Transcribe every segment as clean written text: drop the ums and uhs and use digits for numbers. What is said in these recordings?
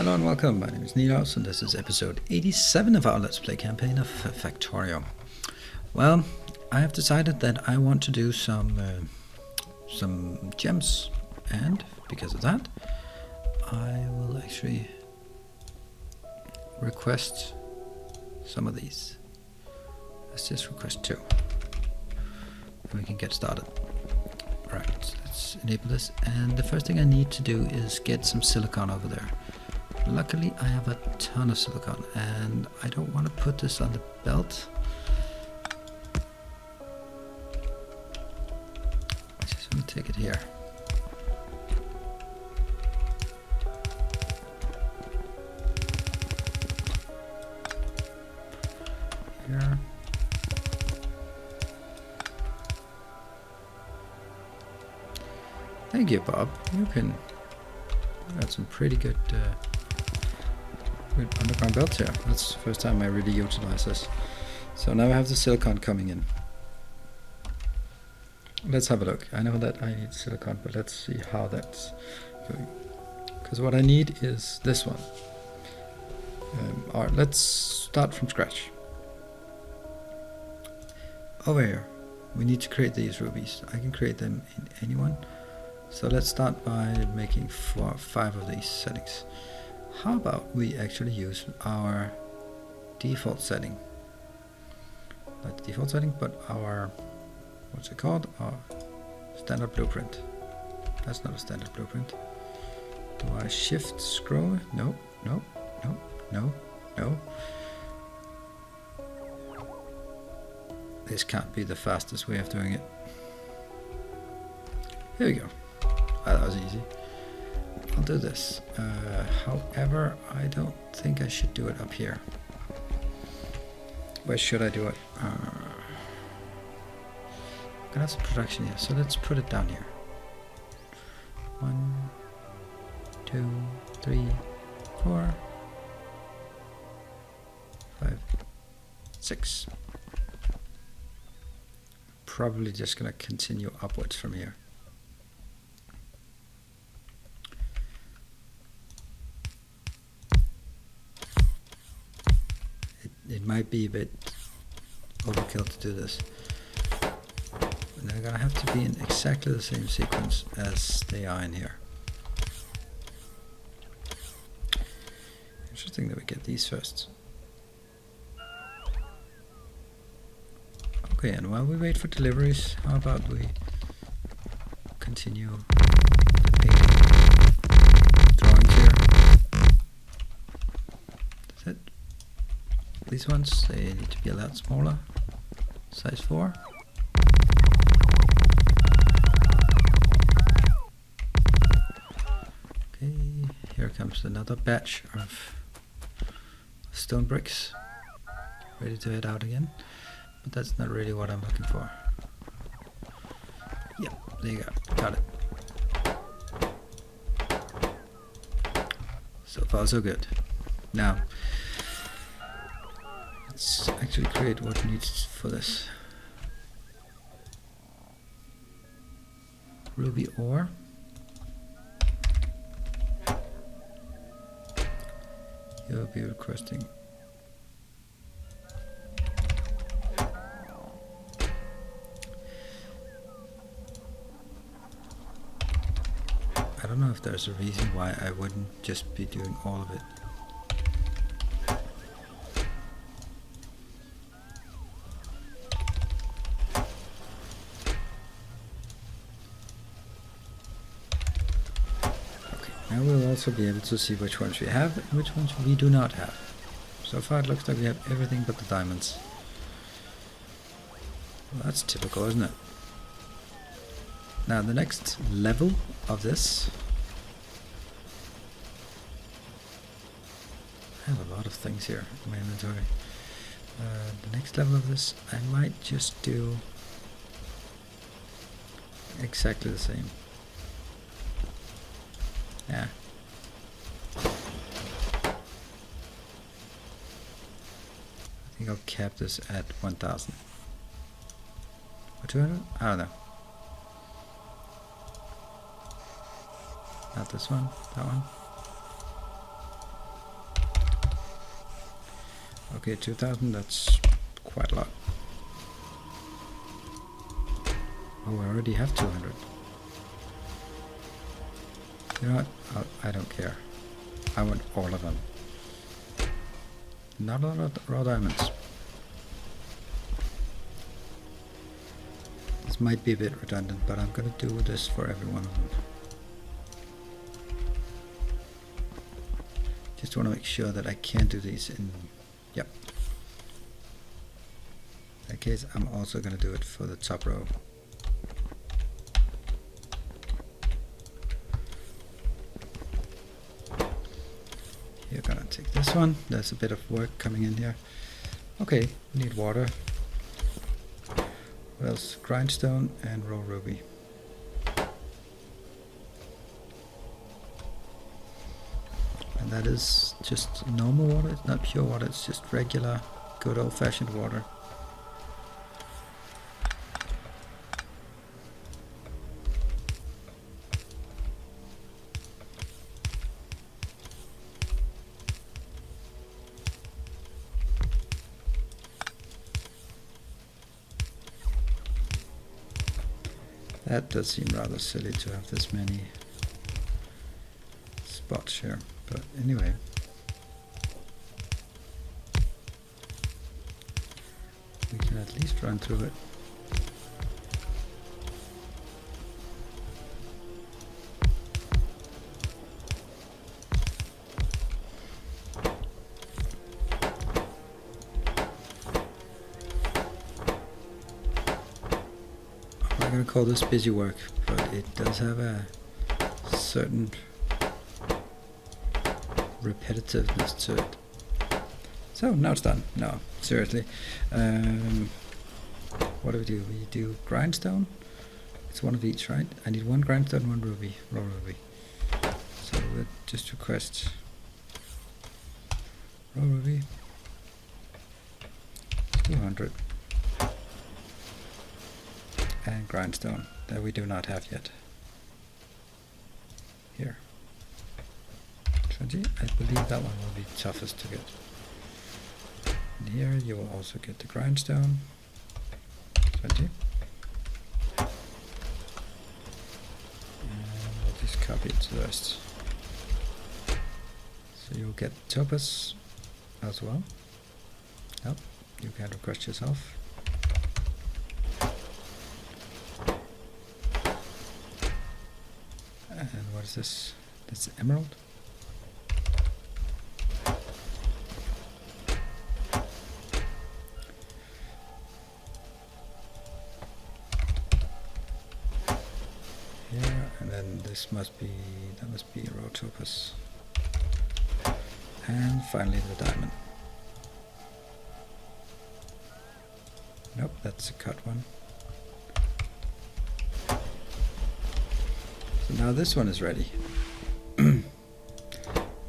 Hello and welcome, my name is Nilos and this is episode 87 of our Let's Play campaign of Factorio. Well, I have decided that I want to do some gems, and because of that I will actually request some of these. Let's just request 2 and we can get started. Right, let's enable this, and the first thing I need to do is get some silicon over there. Luckily I have a ton of silicon and I don't want to put this on the belt. I just want to take it here. Here. Thank you, Bob. You got some pretty good underground belts here. That's the first time I really utilize this. So now I have the silicon coming in. Let's have a look. I know that I need silicon, but let's see how that's going. Because what I need is this one. Alright, let's start from scratch. Over here, we need to create these rubies. I can create them in anyone. So let's start by making 5 of these settings. How about we actually use our default setting? Not the default setting, but our, what's it called? Our standard blueprint. That's not a standard blueprint. Do I shift scroll? No, no, no, no, no. This can't be the fastest way of doing it. Here we go. Oh, that was easy. I'll do this. However, I don't think I should do it up here. Where should I do it? I'm gonna have some production here, so let's put it down here. 1, 2, 3, 4, 5, 6. Probably just gonna continue upwards from here. It might be a bit overkill to do this. And they're gonna have to be in exactly the same sequence as they are in here. Interesting that we get these first. Okay, and while we wait for deliveries, how about we continue the painting drawings here. That's it. These ones, they need to be a lot smaller. Size 4. Okay, here comes another batch of stone bricks. Ready to head out again. But that's not really what I'm looking for. Yeah, there you go. Got it. So far so good. Now, let's actually create what needs for this. Ruby ore. You'll be requesting. I don't know if there's a reason why I wouldn't just be doing all of it. Now we'll also be able to see which ones we have and which ones we do not have. So far it looks like we have everything but the diamonds. Well, that's typical, isn't it? Now the next level of this, I have a lot of things here in my inventory. The next level of this, I might just do exactly the same. Yeah. I think I'll cap this at 1000. Or 200? I don't know. Not this one, that one. Okay, 2000, that's quite a lot. Oh, I already have 200. You know what? I don't care. I want all of them. Not a lot of raw diamonds. This might be a bit redundant, but I'm gonna do this for every one of them. Just want to make sure that I can do these in... Yep. In that case, I'm also gonna do it for the top row. You're gonna take this one. There's a bit of work coming in here. Okay, we need water. What else? Grindstone and raw ruby. And that is just normal water. It's not pure water. It's just regular, good old-fashioned water. That does seem rather silly to have this many spots here, but anyway. We can at least run through it. I'm going to call this busy work, but it does have a certain repetitiveness to it. So now it's done. No, seriously. What do? We do grindstone. It's one of each, right? I need one grindstone, one ruby, raw ruby. So we'll just request raw ruby 200. And grindstone that we do not have yet. Here. 20. I believe that one will be toughest to get. And here you will also get the grindstone. 20. And we'll just copy it to the rest. So you'll get topaz as well. Nope, you can request yourself. And what is this? That's emerald. Here, and then this must be, that must be raw topaz. And finally the diamond. Nope, that's a cut one. Now this one is ready.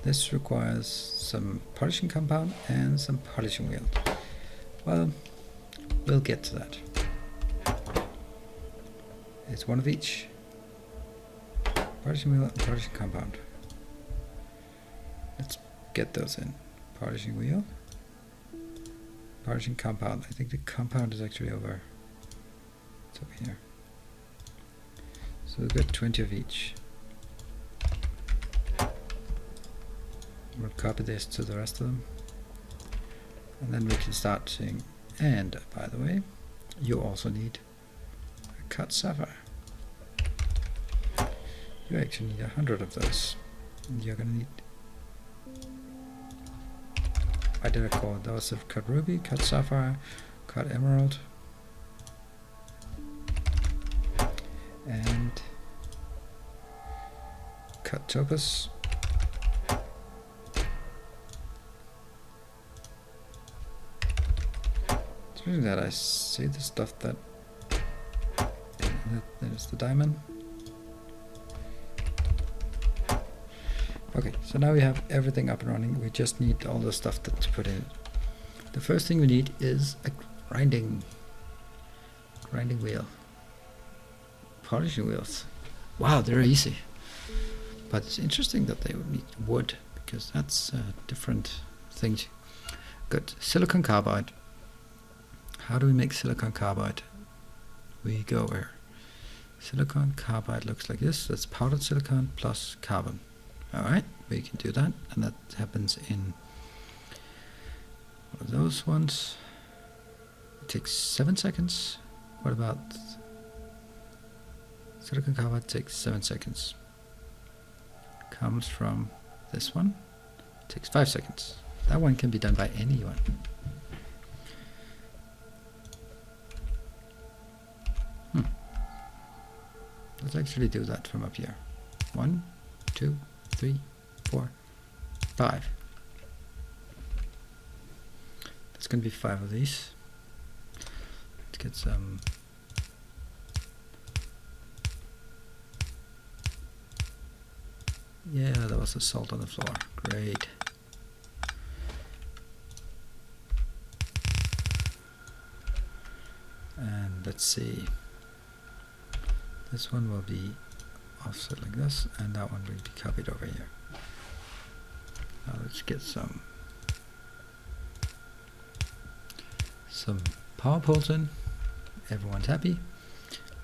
This requires some polishing compound and some polishing wheel. Well, we'll get to that. It's one of each. Polishing wheel and polishing compound. Let's get those in. Polishing wheel. Polishing compound. I think the compound is actually over. It's over here. So we've got 20 of each. We'll copy this to the rest of them. And then we can start saying, and by the way, you also need a cut sapphire. You actually need 100 of those. And you're gonna need, why did I call it? Those of cut ruby, cut sapphire, cut emerald. And cut topaz. It's really that I see the stuff that is the diamond. Okay, so now we have everything up and running. We just need all the stuff to put in. The first thing we need is a grinding wheel. Polishing wheels. Wow, they're easy. But it's interesting that they would need wood, because that's a different thing. Good. Silicon carbide. How do we make silicon carbide? We go here. Silicon carbide looks like this. That's powdered silicon plus carbon. Alright, we can do that, and that happens in one of those ones. It takes 7 seconds. What about silicon carbide? Takes 7 seconds. Comes from this one. It takes 5 seconds. That one can be done by anyone. Let's actually do that from up here. 1, 2, 3, 4, 5. That's going to be 5 of these. Let's get some. Yeah, there was a salt on the floor. Great. And let's see. This one will be offset like this, and that one will be copied over here. Now let's get some power poles in. Everyone's happy.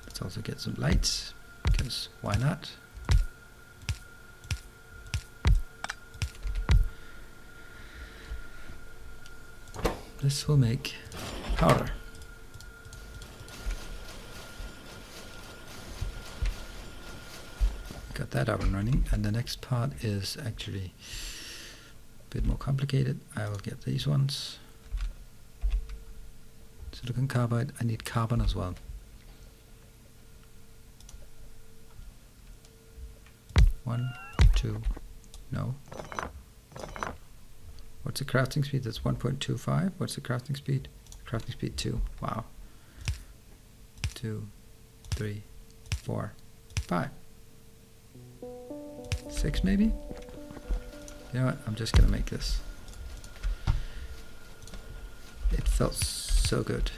Let's also get some lights, because why not? This will make powder. Got that up and running, and the next part is actually a bit more complicated. I will get these ones. Silicon carbide. I need carbon as well. One, two, no. What's the crafting speed? That's 1.25. What's the crafting speed? Crafting speed 2. Wow. 2, 3, 4, 5. 6 maybe? You know what? I'm just gonna make this. It felt so good.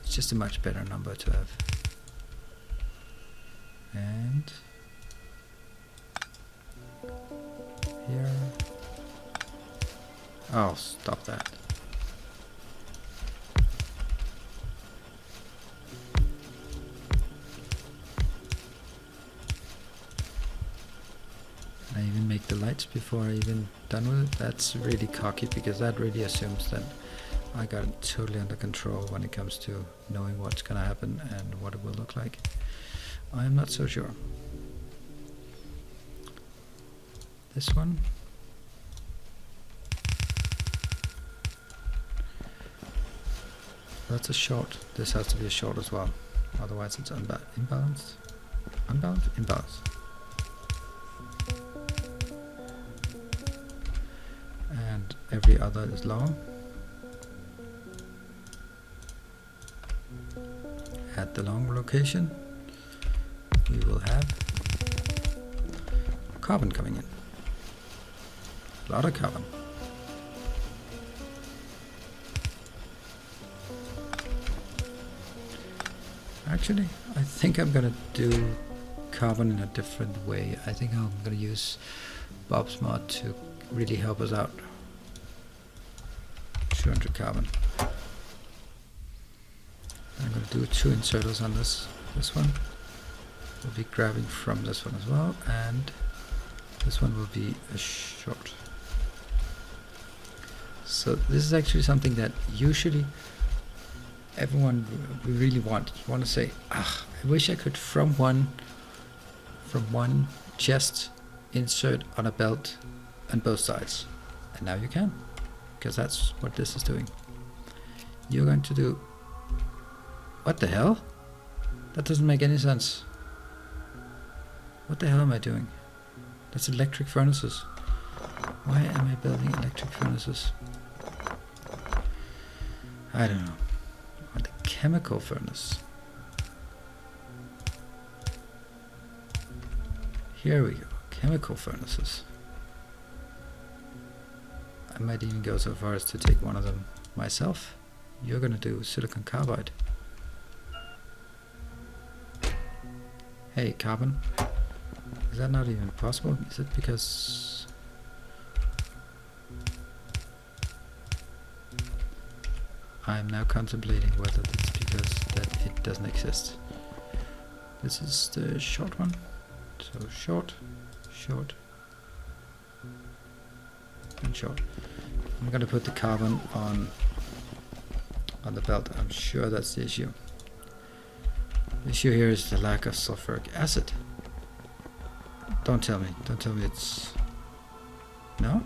It's just a much better number to have. And here. Oh, stop that. I even make the lights before I even done with it. That's really cocky, because that really assumes that I got it totally under control when it comes to knowing what's gonna happen and what it will look like. I am not so sure. This one. That's a short. This has to be a short as well. Otherwise it's imbalanced. Unbalanced? Imbalanced. And every other is long. At the long location, we will have carbon coming in. A lot of carbon. Actually, I think I'm gonna do carbon in a different way. I think I'm gonna use Bob's mod to really help us out. 200 carbon. I'm going to do 2 inserters on this. This one will be grabbing from this one as well, and this one will be a short. So this is actually something that usually everyone really want to say, ah, I wish I could from one chest insert on a belt on both sides. And now you can, because that's what this is doing. You're going to do, what the hell? That doesn't make any sense. What the hell am I doing? That's electric furnaces. Why am I building electric furnaces? I don't know. I want a chemical furnace. Here we go, chemical furnaces. I might even go so far as to take one of them myself. You're gonna do silicon carbide. Hey, carbon. Is that not even possible? Is it because... I'm now contemplating whether it's because that it doesn't exist. This is the short one. So short, short, and short. I'm gonna put the carbon on the belt. I'm sure that's the issue. The issue here is the lack of sulfuric acid. Don't tell me it's... No?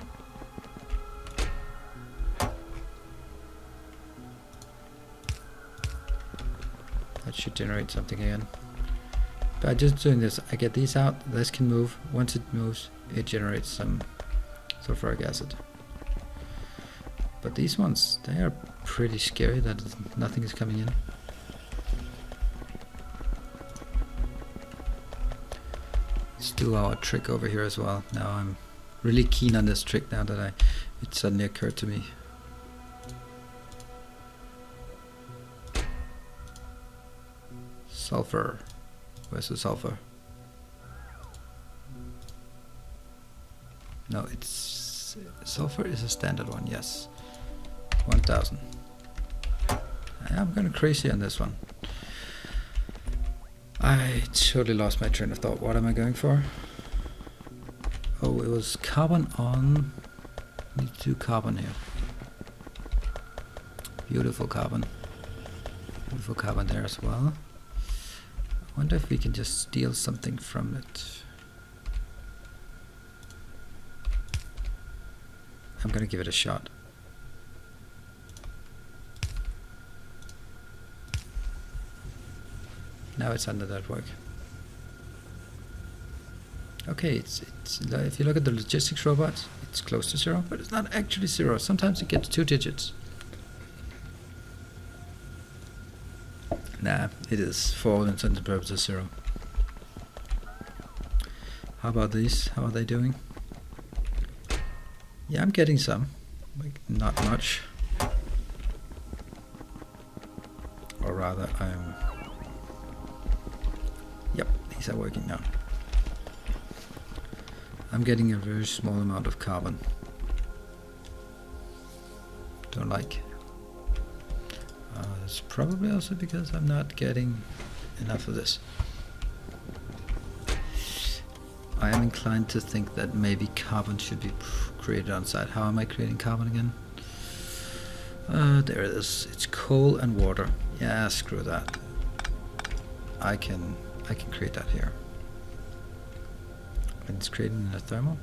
That should generate something again. By just doing this, I get these out, this can move. Once it moves, it generates some sulfuric acid. But these ones, they are pretty scary that nothing is coming in. Let's do our trick over here as well. Now I'm really keen on this trick now that it suddenly occurred to me. Sulfur. Where's the sulfur? No, it's... sulfur is a standard one, yes. 1000. I'm going crazy on this one. I totally lost my train of thought. What am I going for? Oh, it was carbon on... Need to do carbon here. Beautiful carbon. Beautiful carbon there as well. I wonder if we can just steal something from it. I'm gonna give it a shot. Now it's under that work. Okay, it's if you look at the logistics robot, it's close to 0, but it's not actually 0. Sometimes it gets 2 digits. Nah, it is for all intents and purposes 0. How about these? How are they doing? Yeah, I'm getting some, like not much. Or rather, yep, these are working now. I'm getting a very small amount of carbon. Don't like. It's probably also because I'm not getting enough of this. I am inclined to think that maybe carbon should be created on site. How am I creating carbon again? There it is. It's coal and water. Yeah, screw that. I can create that here. And it's created in a thermal?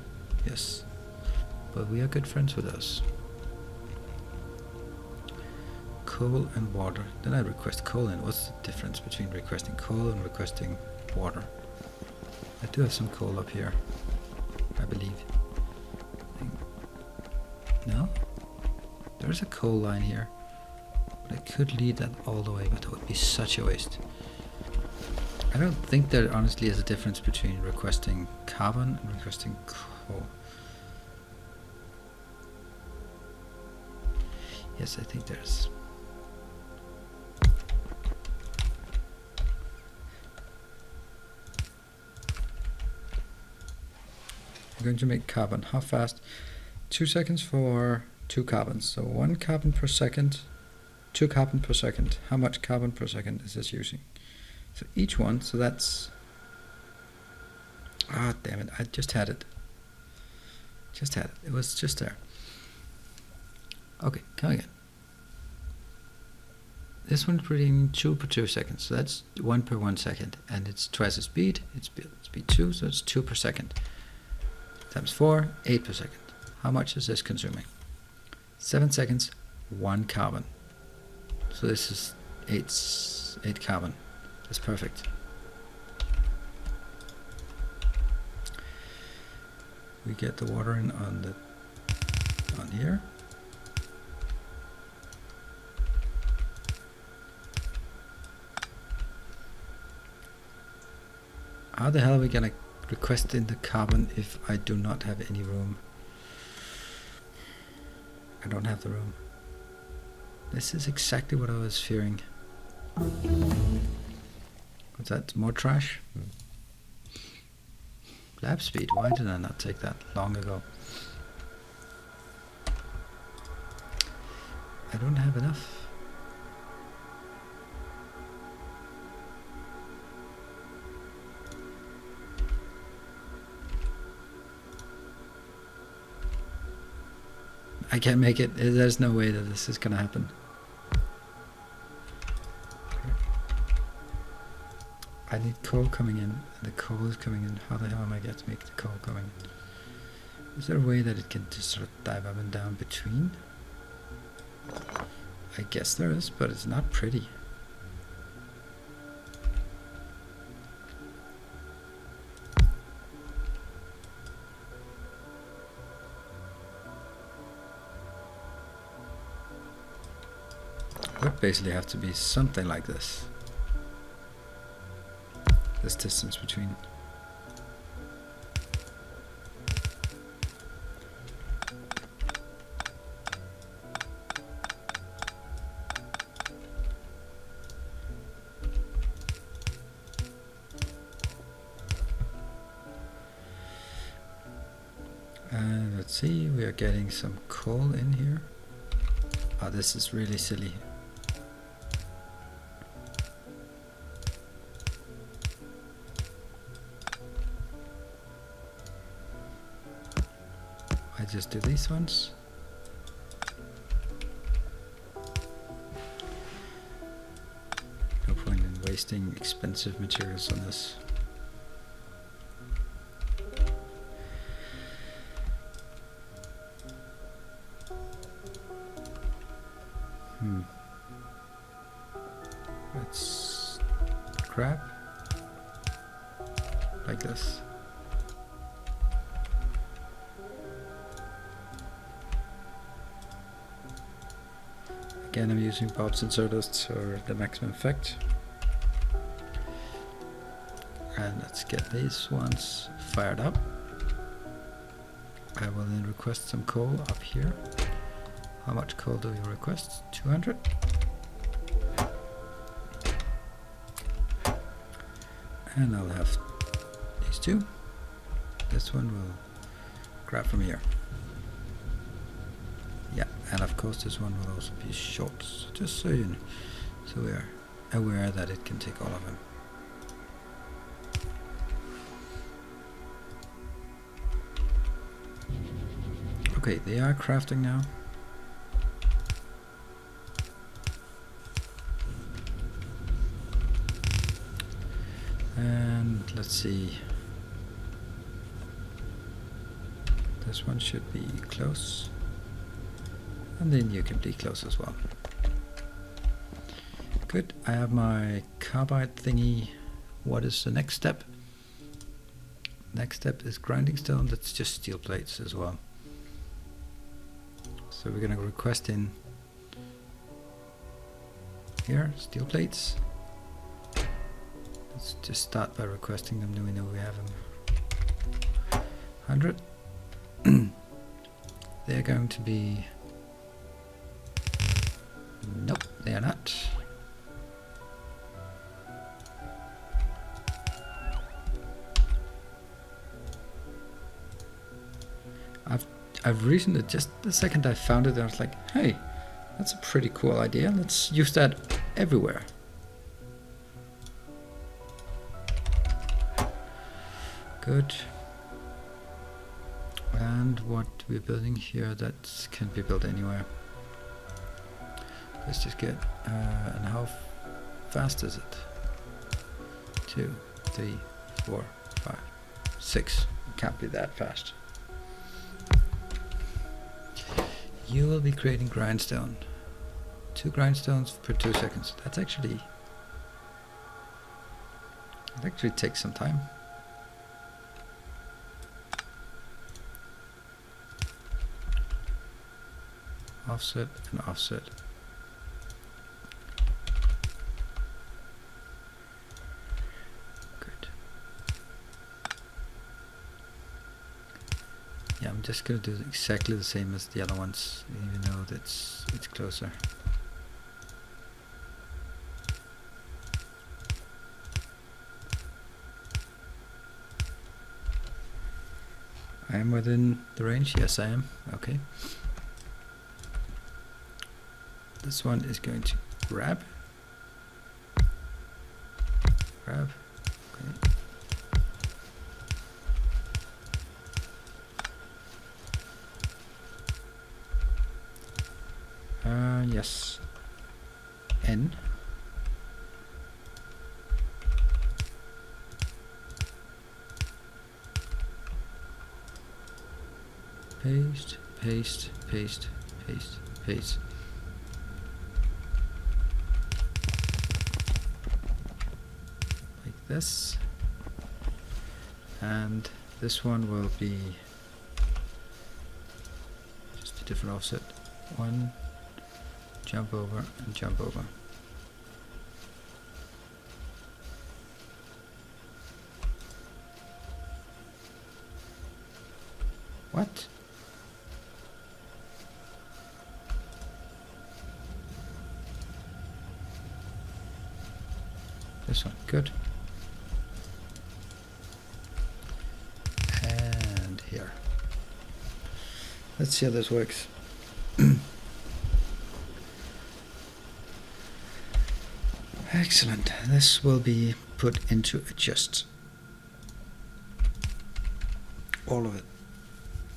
Yes. But we are good friends with those. Coal and water. Then I request coal, and what's the difference between requesting coal and requesting water? I do have some coal up here, I believe. No? There's a coal line here. But I could lead that all the way, but that would be such a waste. I don't think there honestly is a difference between requesting carbon and requesting coal. Yes, I think there's. I'm going to make carbon. How fast? 2 seconds for 2 carbons. So 1 carbon per second, 2 carbon per second. How much carbon per second is this using? So each one, so that's... Ah, damn it, I just had it. Just had it. It was just there. Okay, come again. This one's putting 2 per 2 seconds. So that's 1 per 1 second. And it's twice the speed. It's speed 2, so it's 2 per second. Times 4, 8 per second. How much is this consuming? 7 seconds, 1 carbon. So this is 8 carbon. That's perfect. We get the water in on here. How the hell are we gonna request in the carbon if I do not have any room? I don't have the room. This is exactly what I was fearing. What's that? More trash? Lab speed. Why did I not take that long ago? I don't have enough. I can't make it. There's no way that this is gonna happen. I need coal coming in, and the coal is coming in. How the hell am I going to make the coal coming in? Is there a way that it can just sort of dive up and down between? I guess there is, but it's not pretty. It would basically have to be something like this. This distance between. And let's see, we are getting some coal in here. Oh, this is really silly. I just do these ones. No point in wasting expensive materials on this. Let's grab like this. Again, I'm using Bob's inserters for the maximum effect. And let's get these ones fired up. I will then request some coal up here. How much coal do we request? 200. And I'll have these two. This one will grab from here. Yeah, and of course this one will also be short, so just so you know, so we are aware that it can take all of them. Okay, they are crafting now. And let's see. This one should be close. And then you can be close as well. Good, I have my carbide thingy. What is the next step? Next step is grinding stone, that's just steel plates as well. So we're gonna request in here, steel plates. Let's just start by requesting them, then we know we have them. 100. They're going to be... Nope, they are not. I've recently, just the second I found it, I was like, hey, that's a pretty cool idea. Let's use that everywhere. Good. And what we're building here, that can be built anywhere. Let's just get, and how fast is it? 2, 3, 4, 5, 6. It can't be that fast. You will be creating grindstone. 2 grindstones per 2 seconds. That's actually, it actually takes some time. Offset and offset. Good. Yeah, I'm just gonna do exactly the same as the other ones, even though it's closer. I am within the range. Yes, I am. Okay. This one is going to grab. Okay. yes, N. Paste, paste, paste, paste, paste. Like this. And this one will be just a different offset. One, jump over and jump over. What? This one, good. And here. Let's see how this works. Excellent. This will be put into adjust. All of it.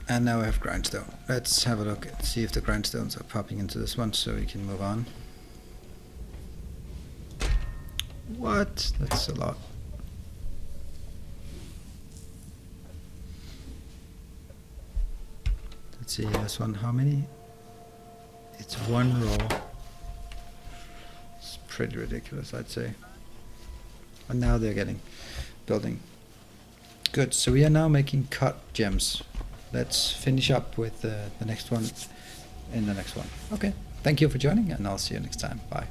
And now I have grindstone. Let's have a look and see if the grindstones are popping into this one so we can move on. What? That's a lot. Let's see this one. How many? It's one row. It's pretty ridiculous, I'd say. And now they're building. Good. So we are now making cut gems. Let's finish up with the next one in the next one. Okay. Thank you for joining, and I'll see you next time. Bye.